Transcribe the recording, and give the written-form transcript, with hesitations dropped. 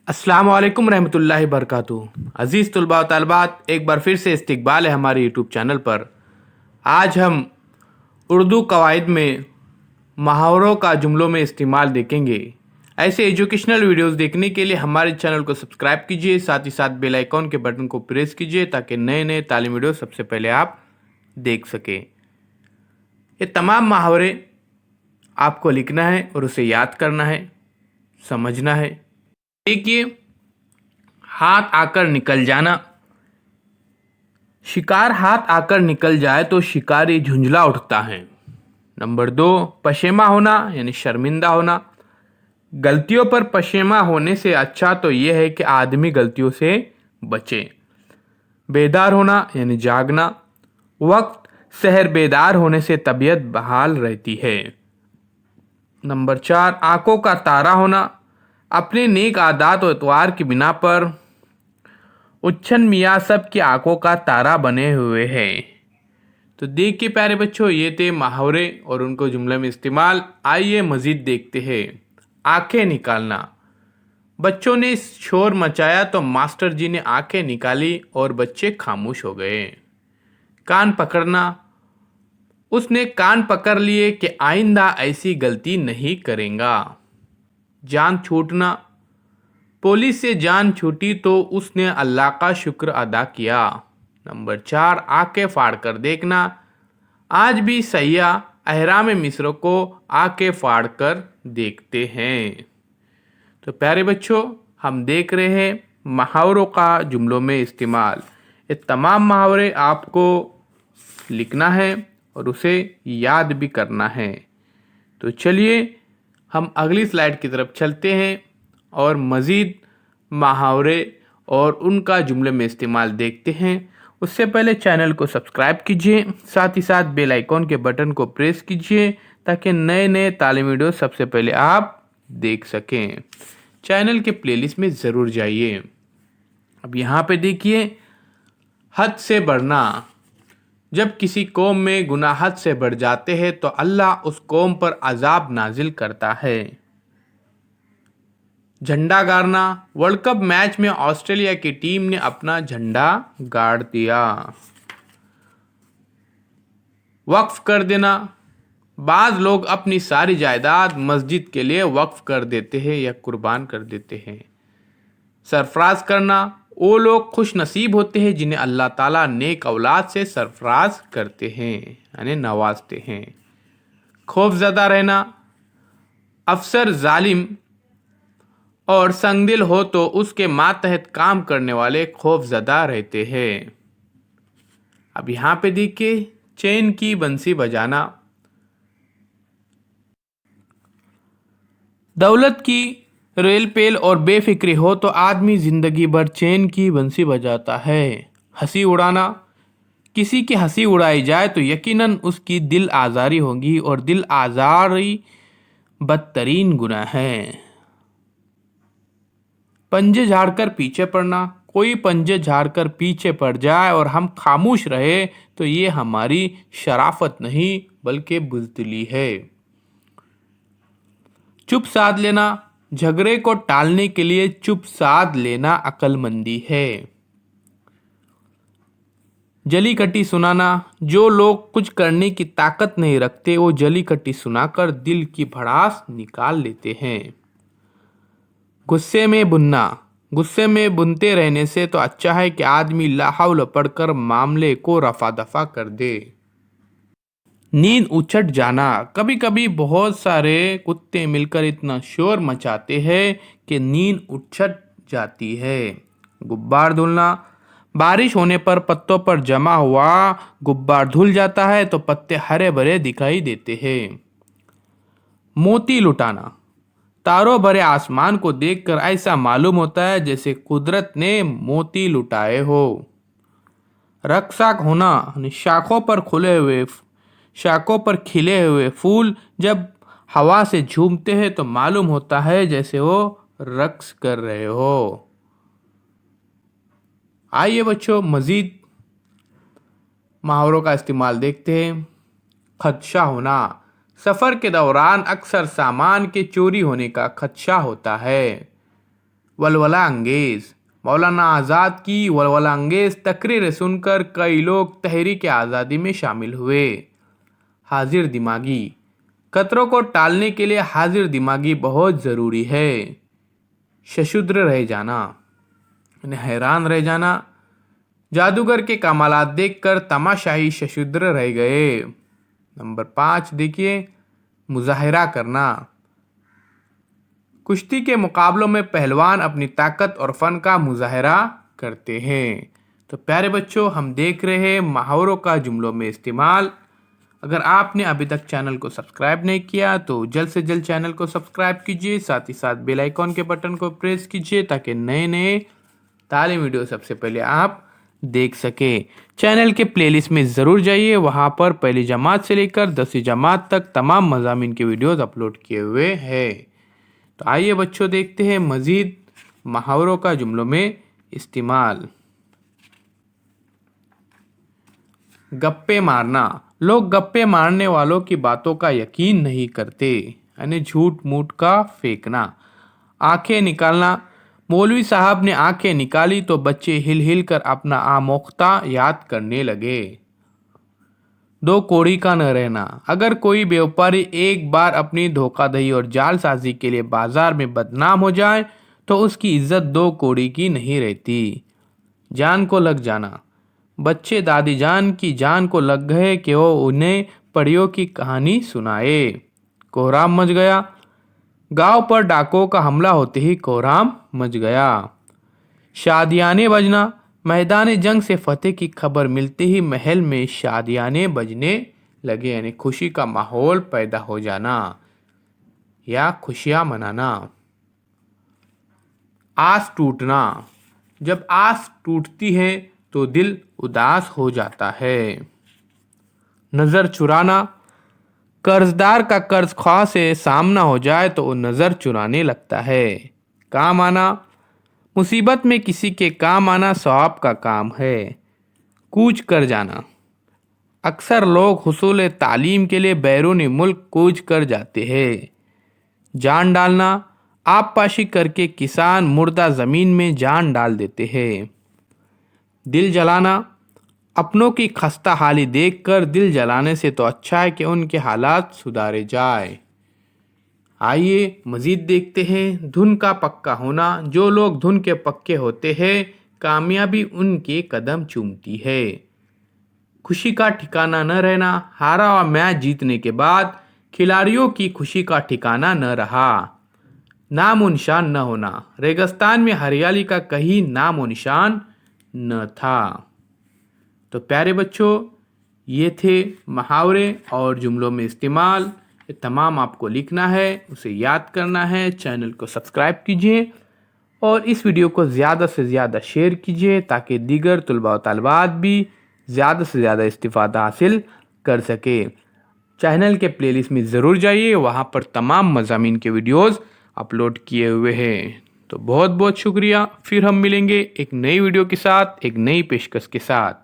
अस्सलाम वालेकुम रहमतुल्लाहि बरकातुहू। अज़ीज़ तुलबा व तालिबात, एक बार फिर से इस्तकबाल है हमारे यूट्यूब चैनल पर। आज हम उर्दू कवायद में मुहावरों का जुमलों में इस्तेमाल देखेंगे। ऐसे एजुकेशनल वीडियोस देखने के लिए हमारे चैनल को सब्सक्राइब कीजिए, साथ ही साथ बेल आइकॉन के बटन को प्रेस कीजिए ताकि नए नए तालीम वीडियो सबसे पहले आप देख सकें। ये तमाम मुहावरे आपको लिखना है और उसे याद करना है, समझना है। देखिए, हाथ आकर निकल जाना। शिकार हाथ आकर निकल जाए तो शिकारी झुंझला उठता है। नंबर 2, पशेमा होना यानी शर्मिंदा होना। गलतियों पर पशेमा होने से अच्छा तो यह है कि आदमी गलतियों से बचे। बेदार होना यानी जागना। वक्त सहर बेदार होने से तबीयत बहाल रहती है। नंबर 4, आंखों का तारा होना। अपने नेक आदात और एतवार की बिना पर उच्छन मियाँ सब की आंखों का तारा बने हुए हैं। तो देखिए प्यारे बच्चों, ये थे मुहावरे और उनको जुमले में इस्तेमाल। आइए मजीद देखते हैं। आंखें निकालना। बच्चों ने शोर मचाया तो मास्टर जी ने आंखें निकाली और बच्चे खामोश हो गए। कान पकड़ना। उसने कान पकड़ लिए कि आइंदा ऐसी गलती नहीं करेगा। जान छूटना। पुलिस से जान छूटी तो उसने अल्लाह का शुक्र अदा किया। नंबर 4, आंखें फाड़ कर देखना। आज भी सैयाह अहराम मिस्र को आंखें फाड़ कर देखते हैं। तो प्यारे बच्चों, हम देख रहे हैं मुहावरों का जुमलों में इस्तेमाल। ये तमाम मुहावरे आपको लिखना है और उसे याद भी करना है। तो चलिए हम अगली स्लाइड की तरफ चलते हैं और मज़ीद मुहावरे और उनका जुमले में इस्तेमाल देखते हैं। उससे पहले चैनल को सब्सक्राइब कीजिए, साथ ही साथ बेल आइकॉन के बटन को प्रेस कीजिए ताकि नए नए तालीमी वीडियो सबसे पहले आप देख सकें। चैनल के प्लेलिस्ट में ज़रूर जाइए। अब यहाँ पे देखिए, हद से बढ़ना। जब किसी कौम में गुनाह हद से बढ़ जाते हैं तो अल्लाह उस कौम पर अजाब नाजिल करता है। झंडा गाड़ना। वर्ल्ड कप मैच में ऑस्ट्रेलिया की टीम ने अपना झंडा गाड़ दिया। वक्फ कर देना। बाज लोग अपनी सारी जायदाद मस्जिद के लिए वक्फ कर देते हैं या कुर्बान कर देते हैं। सरफराज करना। वो लोग खुश नसीब होते हैं जिन्हें अल्लाह ताला नेक औलाद से सरफराज करते हैं यानी नवाजते हैं। खौफजदा रहना। अफसर जालिम और संगदिल हो तो उसके मातहत काम करने वाले खौफजदा रहते हैं। अब यहाँ पे देखिए, चैन की बंसी बजाना। दौलत की रेल पेल और बेफिक्री हो तो आदमी जिंदगी भर चैन की बंसी बजाता है। हंसी उड़ाना। किसी की हंसी उड़ाई जाए तो यकीनन उसकी दिल आज़ारी होगी और दिल आज़ारी बदतरीन गुनाह है। पंजे झाड़कर पीछे पड़ना। कोई पंजे झाड़कर पीछे पड़ जाए और हम खामोश रहे तो ये हमारी शराफत नहीं बल्कि बुज़दिली है। चुप साध लेना। झगड़े को टालने के लिए चुप साध लेना अक्लमंदी है। जली कटी सुनाना। जो लोग कुछ करने की ताकत नहीं रखते वो जली कटी सुनाकर दिल की भड़ास निकाल लेते हैं। गुस्से में बुनना। गुस्से में बुनते रहने से तो अच्छा है कि आदमी ला हौल पढ़कर मामले को रफा दफा कर दे। नींद उछट जाना। कभी कभी बहुत सारे कुत्ते मिलकर इतना शोर मचाते हैं कि नींद उछट जाती है। गुब्बार धुलना। बारिश होने पर पत्तों पर जमा हुआ गुब्बार धुल जाता है तो पत्ते हरे भरे दिखाई देते हैं। मोती लुटाना। तारों भरे आसमान को देखकर ऐसा मालूम होता है जैसे कुदरत ने मोती लुटाए हो। रक्षक होना। शाखों पर खिले हुए फूल जब हवा से झूमते हैं तो मालूम होता है जैसे वो रक्स कर रहे हो। आइए बच्चों, मजीद मुहावरों का इस्तेमाल देखते हैं। खदशा होना। सफ़र के दौरान अक्सर सामान के चोरी होने का खदशा होता है। वलवला अंगेज। मौलाना आज़ाद की वलवला अंगेज तकरीरें सुनकर कई लोग तहरीक आज़ादी में शामिल हुए। हाजिर दिमागी। खतरों को टालने के लिए हाजिर दिमागी बहुत ज़रूरी है। शशुद्र रह जाना यानी हैरान रह जाना। जादूगर के कमालात देखकर तमाशाई शशुद्र रह गए। नंबर 5 देखिए, मुजाहिरा करना। कुश्ती के मुकाबलों में पहलवान अपनी ताकत और फन का मुजाहिरा करते हैं। तो प्यारे बच्चों, हम देख रहे हैं मुहावरों का जुमलों में इस्तेमाल। अगर आपने अभी तक चैनल को सब्सक्राइब नहीं किया तो जल्द से जल्द चैनल को सब्सक्राइब कीजिए, साथ ही साथ बेल आइकॉन के बटन को प्रेस कीजिए ताकि नए नए तालीम वीडियो सबसे पहले आप देख सके। चैनल के प्लेलिस्ट में ज़रूर जाइए, वहाँ पर पहली जमात से लेकर 10वीं जमात तक तमाम मज़ामीन के वीडियोस अपलोड किए हुए हैं। तो आइए बच्चों, देखते हैं मज़ीद मुहावरों का जुमलों में इस्तेमाल। गप्पे मारना। लोग गप्पे मारने वालों की बातों का यकीन नहीं करते, यानी झूठ मूठ का फेंकना। आंखें निकालना। मौलवी साहब ने आंखें निकाली तो बच्चे हिल हिल कर अपना आमोख्ता याद करने लगे। दो कौड़ी का न रहना। अगर कोई व्यापारी एक बार अपनी धोखाधड़ी और जालसाजी के लिए बाजार में बदनाम हो जाए तो उसकी इज्जत 2 कौड़ी की नहीं रहती। जान को लग जाना। बच्चे दादी जान की जान को लग गए कि वो उन्हें परियों की कहानी सुनाए। कोहराम मच गया। गांव पर डाकुओं का हमला होते ही कोहराम मच गया। शादियाने बजना। मैदान जंग से फतेह की खबर मिलते ही महल में शादियाने बजने लगे, यानी खुशी का माहौल पैदा हो जाना या खुशियां मनाना। आस टूटना। जब आस टूटती है तो दिल उदास हो जाता है। नज़र चुराना। कर्जदार का कर्ज ख्वाह से सामना हो जाए तो वो नज़र चुराने लगता है। काम आना। मुसीबत में किसी के काम आना सवाब का काम है। कूच कर जाना। अक्सर लोग हुसूल तालीम के लिए बैरूनी मुल्क कूच कर जाते हैं। जान डालना। आबपाशी करके किसान मुर्दा ज़मीन में जान डाल देते हैं। दिल जलाना। अपनों की खस्ता हाली देखकर दिल जलाने से तो अच्छा है कि उनके हालात सुधारे जाए। आइए मज़ीद देखते हैं धुन का पक्का होना। जो लोग धुन के पक्के होते हैं कामयाबी उनके कदम चूमती है। खुशी का ठिकाना न रहना। हारा हुआ मैच जीतने के बाद खिलाड़ियों की खुशी का ठिकाना न रहा। नामो निशान न होना। रेगिस्तान में हरियाली का कहीं नामो निशान न था। तो प्यारे बच्चों, ये थे मुहावरे और जुमलों में इस्तेमाल। ये तमाम आपको लिखना है, उसे याद करना है। चैनल को सब्सक्राइब कीजिए और इस वीडियो को ज़्यादा से ज़्यादा शेयर कीजिए ताकि दीगर तलबा व तालिबात भी ज़्यादा से ज़्यादा इस्तिफ़ादा हासिल कर सके। चैनल के प्लेलिस्ट में ज़रूर जाइए, वहाँ पर तमाम मज़ामीन के वीडियोज़ अपलोड किए हुए हैं। तो बहुत बहुत शुक्रिया। फिर हम मिलेंगे एक नई वीडियो के साथ, एक नई पेशकश के साथ।